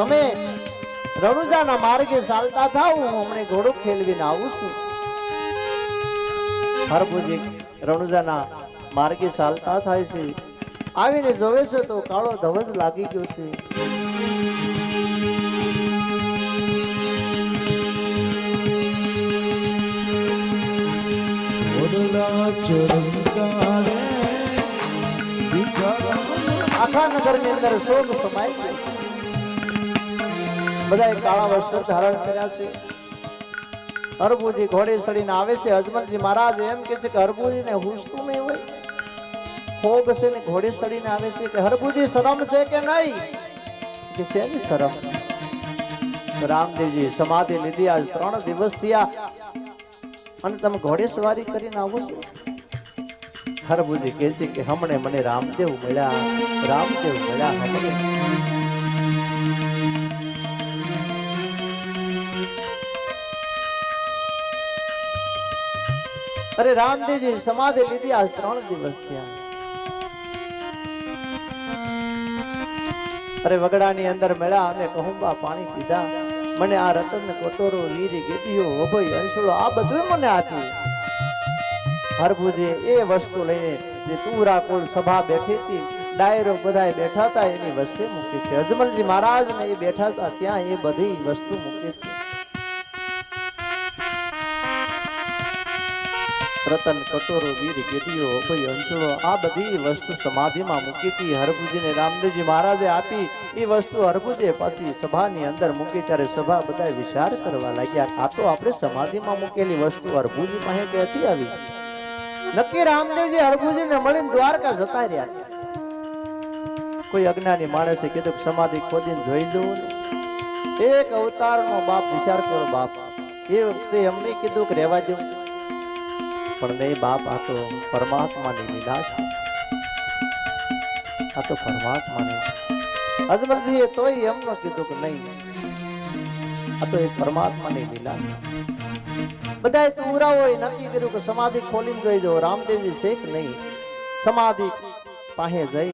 તમે રણુજાના માર્ગે ચાલતા થાવ, હું હમણે ઘોડું ખેલવીને આવું છું. હરભુજી રણુજાના માર્ગે ચાલતા થાય છે, આવીને જોવે છે તો કાળો ધવજ લાગી ગયો છે. આખા નગર ની અંદર શોક સમાઈ ગયો. બધા કાળા વસ્ત્ર ધારણ કર્યા છે. હરભુજી ઘોડે ચડીને આવે છે. અજમલજી મહારાજ એમ કે છે કે હરભુજી ને હુસતું નહીં હોય, ખોગ છે ને ઘોડે ચડીને આવે છે કે હરભુજી શરમ છે કે નહીં? કે છે ને શરમ. રામદેવજી સમાધિ લીધી, આજ 3 દિવસ થયા અને તમે ઘોડે સવારી કરીને આવો છો. હરભુજી કહે છે કે હમણે મને રામદેવ મળ્યા, રામદેવ મળ્યા હમણે. અરે રામદેવજી સમાધિ લીધી, આજ 3 દિવસ થયા. અરે વગડાની અંદર મેળા અને કહુંબા પાણી પીધા. મને આ રતન કોટોરો લીરી ગેડીઓ વભઈ અંશુળો આ બધું મને આપ્યું. હરભુજી એ વસ્તુ લઈને જે તુરા કોલ સભા બેઠી હતી, ડાયરો બધાય બેઠા હતા, એની વચ્ચે મૂકી છે. અજમલજી મહારાજ ને એ બેઠા હતા ત્યાં એ બધી વસ્તુ મૂકી છે. રતન કટોરો વીર ગેડીઓ અભય અંશુળો આ બધી વસ્તુ સમાધિમાં મૂકી હતી. હરભુજીને રામદેવજી મહારાજે આપી. એ વસ્તુ હરભુજે પાછી સભાની અંદર મૂકી. ત્યારે સભા બધા વિચાર કરવા લાગ્યા, આ તો આપણે સમાધિમાં મૂકેલી વસ્તુ હરભુજી પાસે ક્યાંથી આવી? નક્કી રામદેવજી હરભુજીને મળીને દ્વારકા જતા રહ્યા. કોઈ અજ્ઞાની માણસે કીધું સમાધિ ખોદીને જોઈ દઉં. એક અવતારનો બાપ વિચાર કરો બાપ. એ વખતે એમને કીધું કે રહેવા દઉં, પણ નહીં બાપ, આ તો પરમાત્માની લીલા છે, આ તો પરમાત્માની. અજમલજીએ તોય એમનો કીધું કે નહીં, આ તો એક પરમાત્માની લીલા છે. બધાએ તુરાઓએ નક્કી કર્યું કે સમાધિ ખોલીને જોઈ દો. રામદેવજી શેખ નહીં, સમાધિ પાસે જઈ